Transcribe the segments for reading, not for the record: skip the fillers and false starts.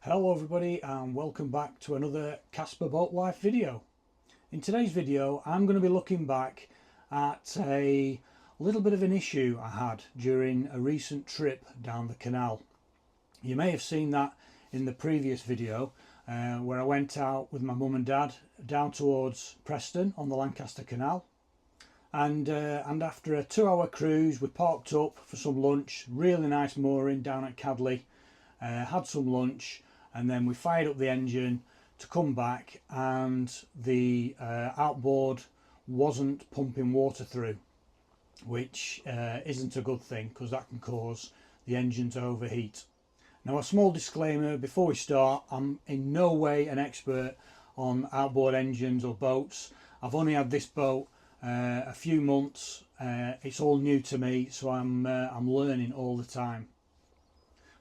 Hello everybody and welcome back to another Casper Boat Life video. In today's video I'm going to be looking back at a little bit of an issue I had during a recent trip down the canal. You may have seen that in the previous video where I went out with my mum and dad down towards Preston on the Lancaster Canal, and after a 2-hour cruise we parked up for some lunch. Really nice mooring down at Cadley, had some lunch, and then we fired up the engine to come back, and the outboard wasn't pumping water through, which isn't a good thing because that can cause the engine to overheat. Now, a small disclaimer before we start: I'm in no way an expert on outboard engines or boats. I've only had this boat a few months. It's all new to me, so I'm learning all the time.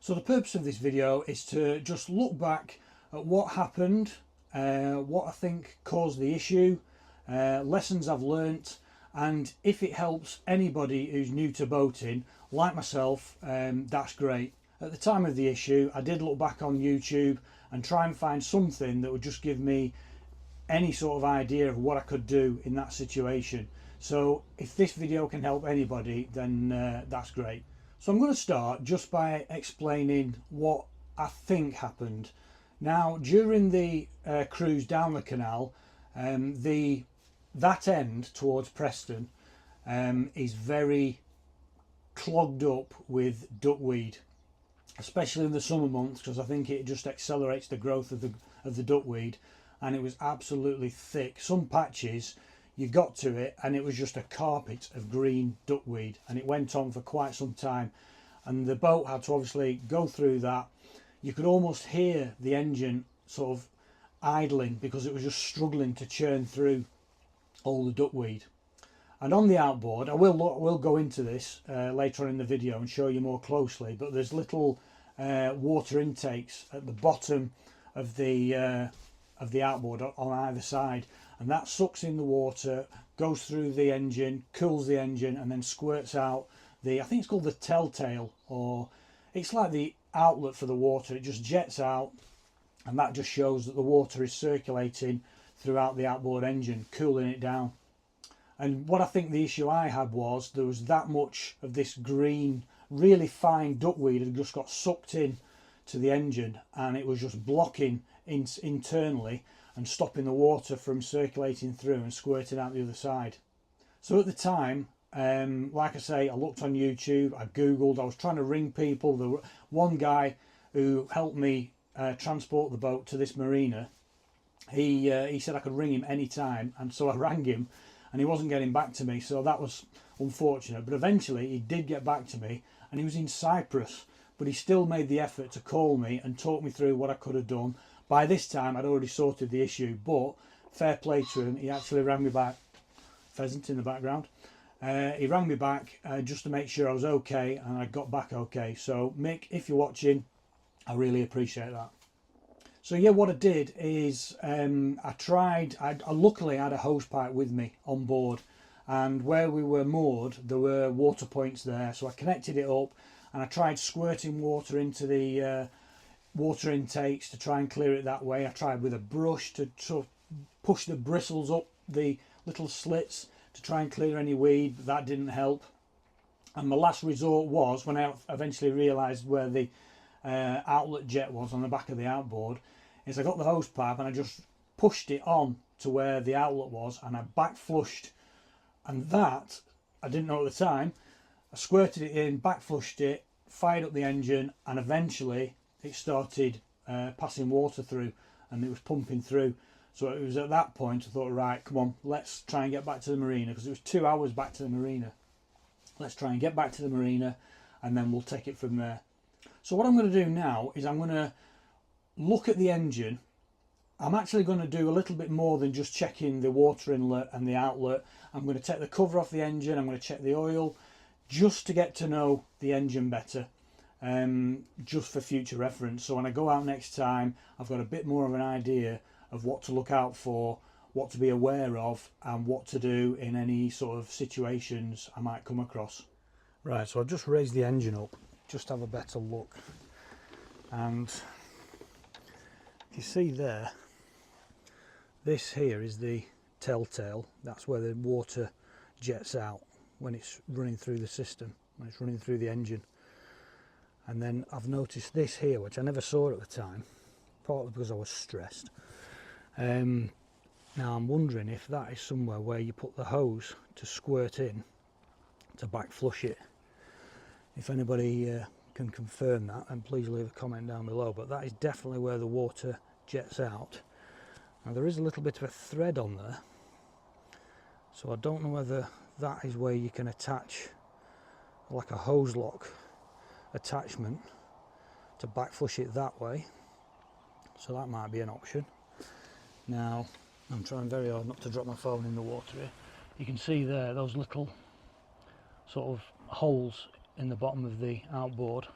So the purpose of this video is to just look back at what happened, what I think caused the issue, lessons I've learnt, and if it helps anybody who's new to boating like myself, that's great. At the time of the issue I did look back on YouTube and try and find something that would just give me any sort of idea of what I could do in that situation. So if this video can help anybody, then that's great. So I'm going to start just by explaining what I think happened. Now, during the cruise down the canal, that end towards Preston is very clogged up with duckweed, especially in the summer months, because I think it just accelerates the growth of the duckweed, and it was absolutely thick. Some patches you got to it and it was just a carpet of green duckweed, and it went on for quite some time, and the boat had to obviously go through that. You could almost hear the engine sort of idling because it was just struggling to churn through all the duckweed. And on the outboard, I will go into this later on in the video and show you more closely, but there's little water intakes at the bottom of the outboard on either side, and that sucks in the water, goes through the engine, cools the engine, and then squirts out I think it's called the telltale, or it's like the outlet for the water. It just jets out, and that just shows that the water is circulating throughout the outboard engine, cooling it down. And what I think the issue I had was there was that much of this green, really fine duckweed had just got sucked in to the engine, and it was just blocking internally and stopping the water from circulating through and squirting out the other side. So at the time, like I say, I looked on YouTube, I googled, I was trying to ring people. There was one guy who helped me transport the boat to this marina. He said I could ring him anytime, and so I rang him and he wasn't getting back to me, so that was unfortunate. But eventually he did get back to me, and he was in Cyprus, but he still made the effort to call me and talk me through what I could have done. By this time I'd already sorted the issue, but fair play to him, he actually rang me back. Pheasant in the background. He rang me back just to make sure I was okay, and I got back okay. So Mick, if you're watching, I really appreciate that. So yeah, what I did is I luckily had a hose pipe with me on board, and where we were moored there were water points there, so I connected it up and I tried squirting water into the water intakes to try and clear it that way. I tried with a brush to sort of push the bristles up the little slits to try and clear any weed, but that didn't help. And my last resort was, when I eventually realised where the outlet jet was on the back of the outboard, is I got the hose pipe and I just pushed it on to where the outlet was, and I back flushed, and that I didn't know at the time. I squirted it in, back flushed it, fired up the engine, and eventually it started passing water through, and it was pumping through. So it was at that point I thought, right, come on, let's try and get back to the marina, because it was 2 hours back to the marina. Let's try and get back to the marina, and then we'll take it from there. So what I'm going to do now is I'm going to look at the engine. I'm actually going to do a little bit more than just checking the water inlet and the outlet. I'm going to take the cover off the engine, I'm going to check the oil, just to get to know the engine better, just for future reference. So when I go out next time, I've got a bit more of an idea of what to look out for, what to be aware of, and what to do in any sort of situations I might come across. Right, so I've just raised the engine up, just have a better look, and if you see there, this here is the telltale. That's where the water jets out when it's running through the system, when it's running through the engine. And then I've noticed this here, which I never saw at the time, partly because I was stressed. Now I'm wondering if that is somewhere where you put the hose to squirt in to back flush it. If anybody can confirm that, then please leave a comment down below. But that is definitely where the water jets out. Now there is a little bit of a thread on there, so I don't know whether that is where you can attach like a hose lock attachment to back flush it that way. So that might be an option. Now I'm trying very hard not to drop my phone in the water here. You can see there those little sort of holes in the bottom of the outboard.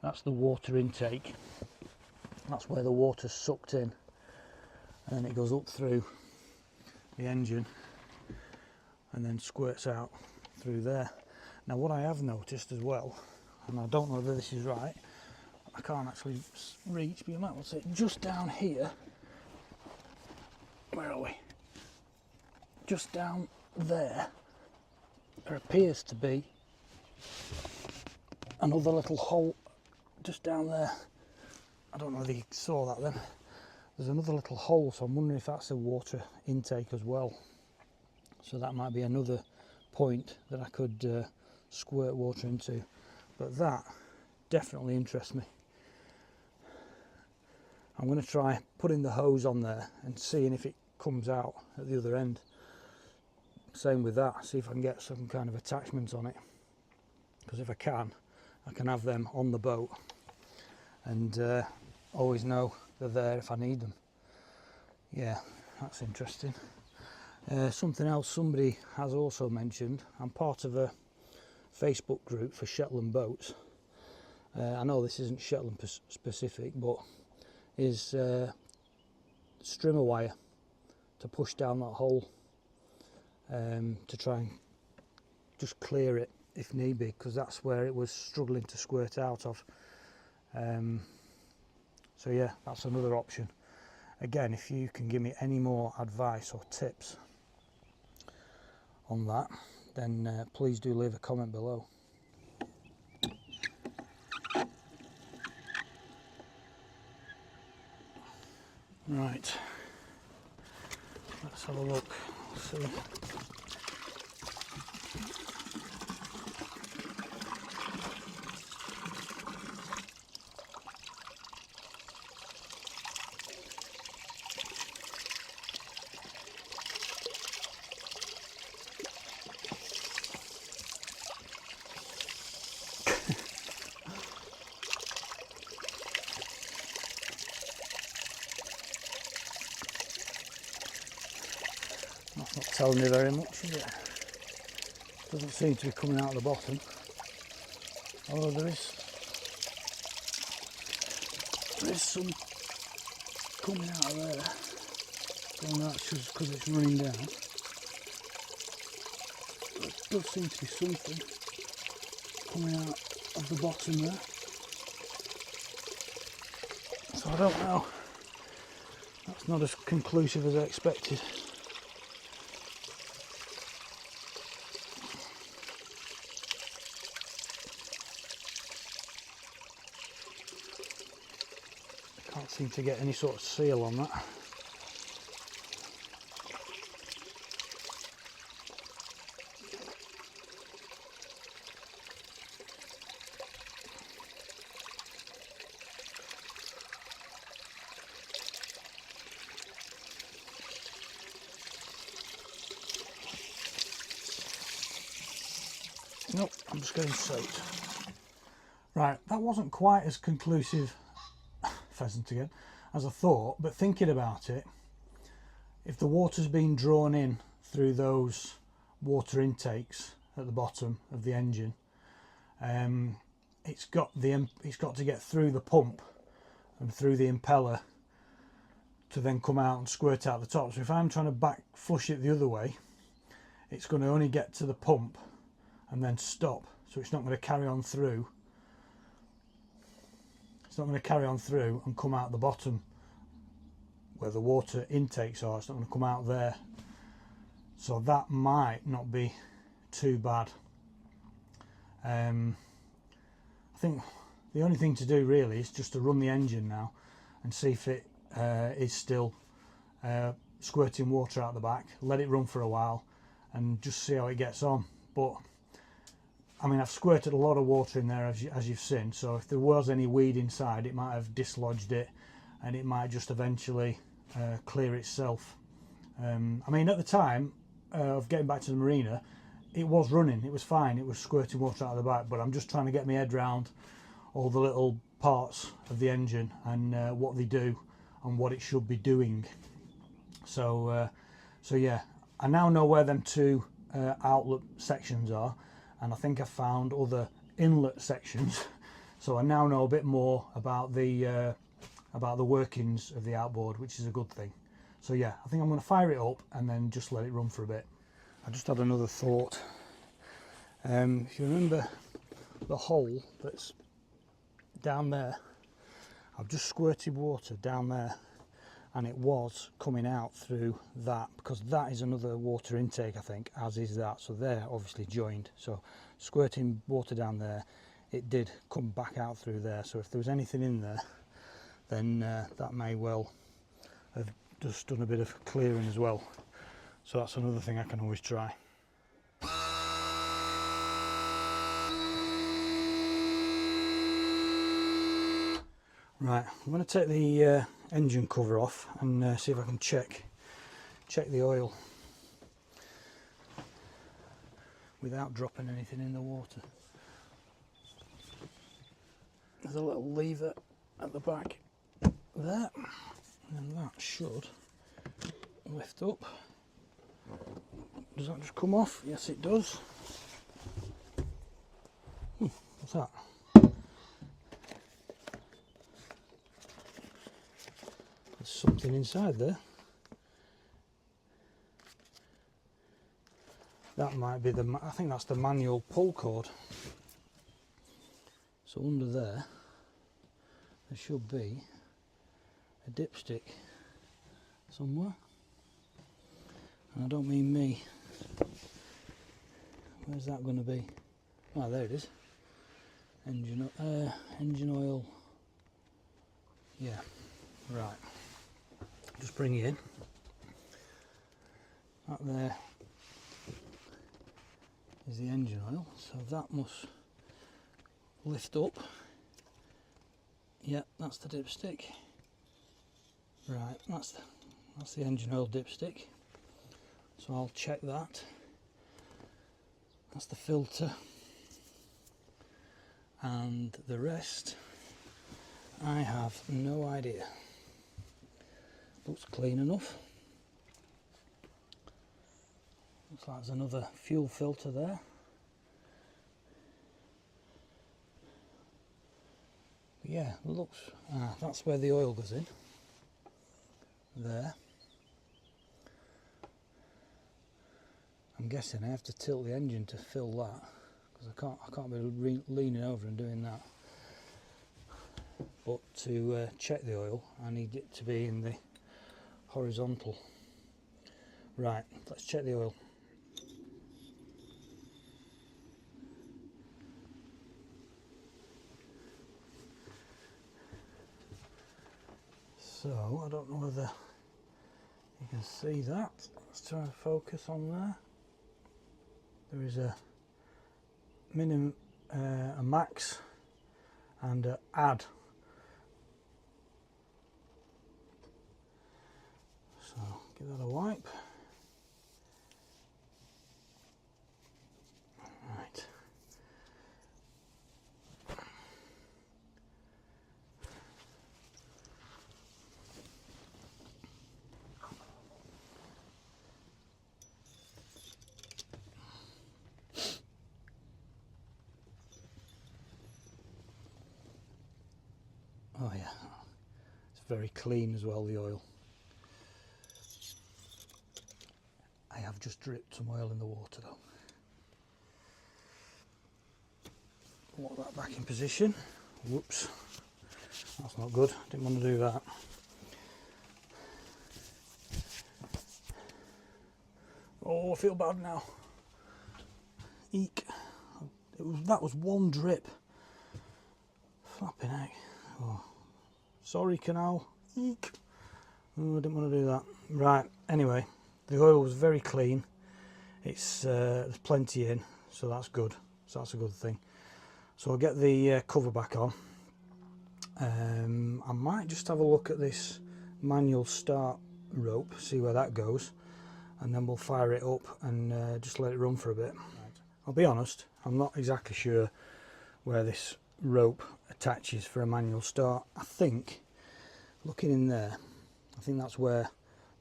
That's the water intake. That's where the water's sucked in, and then it goes up through the engine and then squirts out through there. Now what I have noticed as well, and I don't know whether this is right, I can't actually reach, but you might want to say just down here. Where are we? Just down there, there appears to be another little hole just down there. I don't know whether you saw that then. There's another little hole, so I'm wondering if that's a water intake as well. So that might be another point that I could squirt water into. But that definitely interests me. I'm going to try putting the hose on there and seeing if it comes out at the other end. Same with that, see if I can get some kind of attachment on it, because if I can have them on the boat and always know they're there if I need them. Yeah, that's interesting. Something else somebody has also mentioned, I'm part of a Facebook group for Shetland boats. I know this isn't Shetland specific, but is strimmer wire to push down that hole, to try and just clear it if need be, because that's where it was struggling to squirt out of. So yeah, that's another option. Again, if you can give me any more advice or tips on that, then please do leave a comment below. Right, let's have a look. See. That's not telling me very much, is it? Doesn't seem to be coming out of the bottom. Although there is some coming out of there. And that's just because it's running down. There does seem to be something coming out of the bottom there. So I don't know. That's not as conclusive as I expected. Can't seem to get any sort of seal on that. Nope, I'm just getting soaked. Right, that wasn't quite as conclusive, pheasant again, as I thought, but thinking about it, if the water's been drawn in through those water intakes at the bottom of the engine, it's got to get through the pump and through the impeller to then come out and squirt out the top. So if I'm trying to back flush it the other way, it's going to only get to the pump and then stop, so it's not going to carry on through. It's not going to carry on through and come out the bottom where the water intakes are. It's not going to come out there, so that might not be too bad. I think the only thing to do really is just to run the engine now and see if it is still squirting water out the back. Let it run for a while and just see how it gets on. But I mean, I've squirted a lot of water in there, as you've seen, so if there was any weed inside, it might have dislodged it and it might just eventually clear itself. I mean, at the time of getting back to the marina, it was running, it was fine, it was squirting water out of the back, but I'm just trying to get my head round all the little parts of the engine and what they do and what it should be doing. So yeah, I now know where them two outlet sections are, and I think I found other inlet sections. So I now know a bit more about the workings of the outboard, which is a good thing. So yeah, I think I'm going to fire it up and then just let it run for a bit. I just had another thought. If you remember the hole that's down there, I've just squirted water down there and it was coming out through that, because that is another water intake, I think, as is that. So they're obviously joined. So squirting water down there, it did come back out through there. So if there was anything in there, then that may well have just done a bit of clearing as well. So that's another thing I can always try. Right, I'm going to take the engine cover off and see if I can check the oil without dropping anything in the water. There's a little lever at the back there, and that should lift up. Does that just come off? Yes, it does. What's that? There's something inside there. That might be I think that's the manual pull cord. So under there should be a dipstick somewhere. And I don't mean me. Where's that going to be? Oh, there it is. Engine oil. Yeah, right. Just bring it in. That there is the engine oil, so that must lift up. Yeah, that's the dipstick. Right, that's the engine oil dipstick. So I'll check that. That's the filter. And the rest, I have no idea. Looks clean enough. Looks like there's another fuel filter there. But yeah, looks, that's where the oil goes in. There. I'm guessing I have to tilt the engine to fill that, because I can't be leaning over and doing that. But to check the oil, I need it to be in the horizontal. Right, let's check the oil. So I don't know whether you can see that. Let's try and focus on there. There is a minimum, a max, and a add. So give that a wipe. Right. Oh yeah, it's very clean as well, the oil. I have just dripped some oil in the water though. Lock that back in position. Whoops, that's not good, didn't want to do that. Oh, I feel bad now. Eek. That was one drip. Flipping heck. Oh. Sorry, canal. Eek. Oh, I didn't want to do that. Right, anyway, the oil was very clean. It's there's plenty in, so that's good. So that's a good thing. So I'll get the cover back on. I might just have a look at this manual start rope, see where that goes, and then we'll fire it up and just let it run for a bit. Right. I'll be honest, I'm not exactly sure where this rope attaches for a manual start. I think, looking in there, I think that's where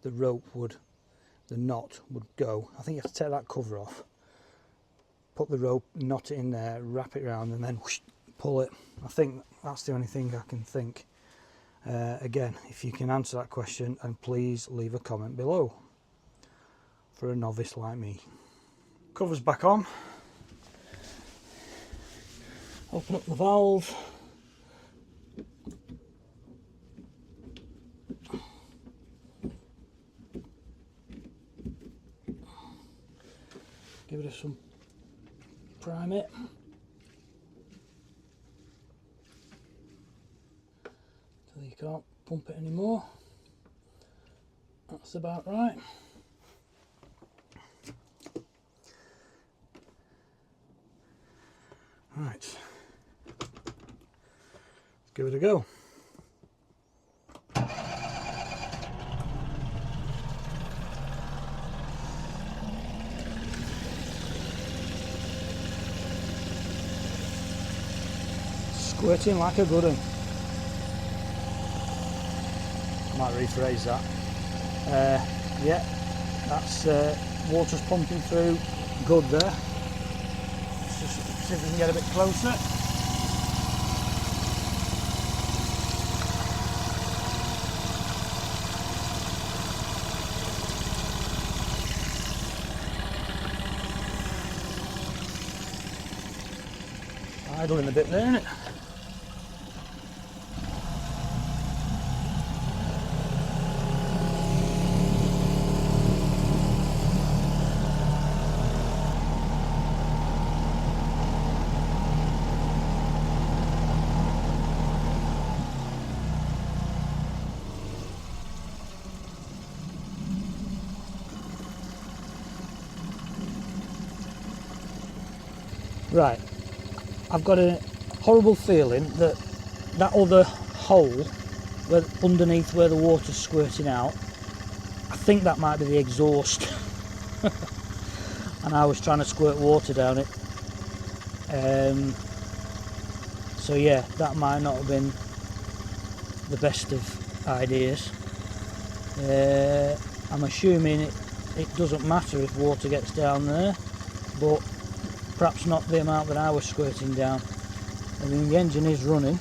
the rope would, the knot would go. I think you have to take that cover off, put the rope, knot it in there, wrap it around, and then whoosh, pull it. I think that's the only thing I can think. Again, if you can answer that question, and please leave a comment below for a novice like me. Cover's back on. Open up the valve. Give it some prime it. So you can't pump it anymore. That's about right. Right. Let's give it a go. Squirting like a good one. Might rephrase that. Yeah, that's water's pumping through good there. Let's just see if we can get a bit closer. Idling a bit there, isn't it? Right, I've got a horrible feeling that that other hole where, underneath where the water's squirting out, I think that might be the exhaust. And I was trying to squirt water down it. So yeah, that might not have been the best of ideas. I'm assuming it doesn't matter if water gets down there, but perhaps not the amount that I was squirting down. I mean, the engine is running.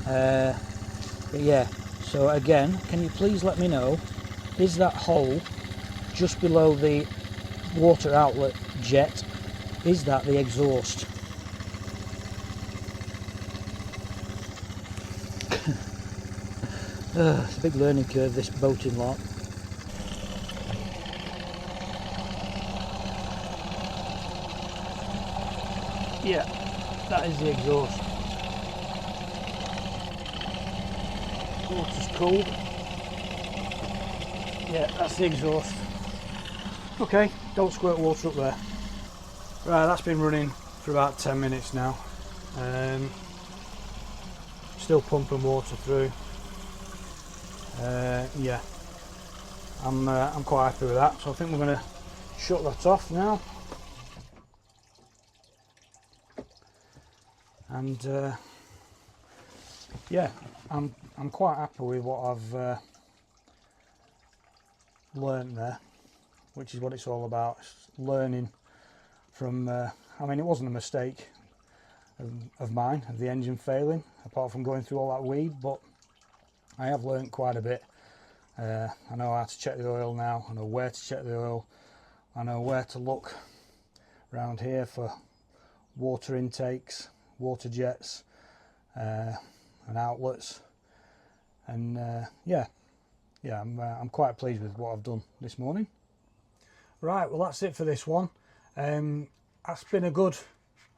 But yeah, so again, can you please let me know, is that hole just below the water outlet jet, is that the exhaust? It's a big learning curve, this boating lot. Yeah, that is the exhaust. Water's cold. Yeah, that's the exhaust. Okay, don't squirt water up there. Right, that's been running for about 10 minutes now. Still pumping water through. Yeah, I'm quite happy with that. So I think we're going to shut that off now. And yeah, I'm quite happy with what I've learnt there, which is what it's all about. It's learning from. I mean, it wasn't a mistake of mine, of the engine failing, apart from going through all that weed, but I have learnt quite a bit. I know how to check the oil now. I know where to check the oil. I know where to look around here for water intakes, water jets, and outlets. And yeah, I'm quite pleased with what I've done this morning. Right, well that's it for this one. That's been a good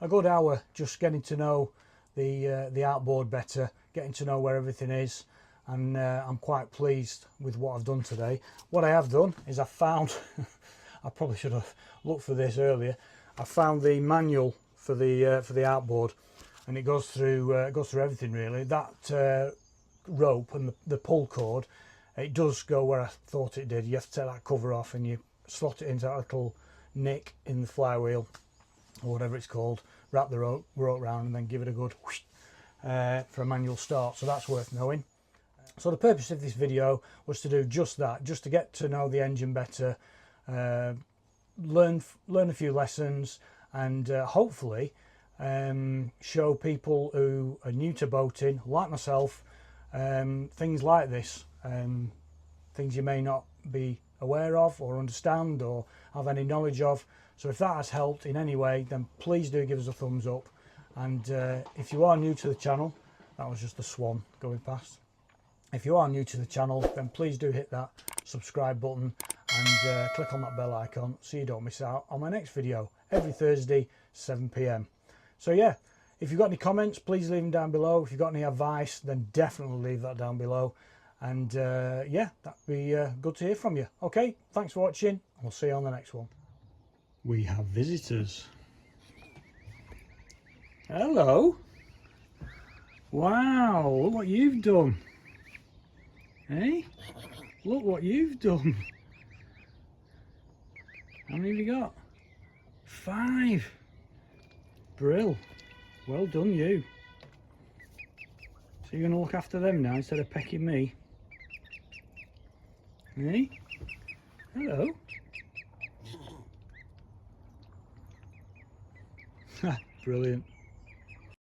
hour just getting to know the outboard better, getting to know where everything is, and I'm quite pleased with what I've done today. What I have done is I found I probably should have looked for this earlier. I found the manual for the outboard, and it goes through everything really. That rope and the pull cord, it does go where I thought it did. You have to take that cover off and you slot it into that little nick in the flywheel or whatever it's called, wrap the rope around and then give it a good whoosh, for a manual start. So that's worth knowing. So the purpose of this video was to do just that, just to get to know the engine better, learn a few lessons, and hopefully show people who are new to boating like myself things like this, things you may not be aware of or understand or have any knowledge of. So if that has helped in any way, then please do give us a thumbs up. And if you are new to the channel, that was just a swan going past. If you are new to the channel, then please do hit that subscribe button and click on that bell icon so you don't miss out on my next video every Thursday 7 PM. So yeah, if you've got any comments, please leave them down below. If you've got any advice, then definitely leave that down below. And yeah, that'd be good to hear from you. Okay, thanks for watching, and we'll see you on the next one. We have visitors. Hello. Wow, look what you've done. Hey, look what you've done. How many have you got? 5. Brill. Well done, you. So you're going to look after them now instead of pecking me? Hey? Hello. Brilliant.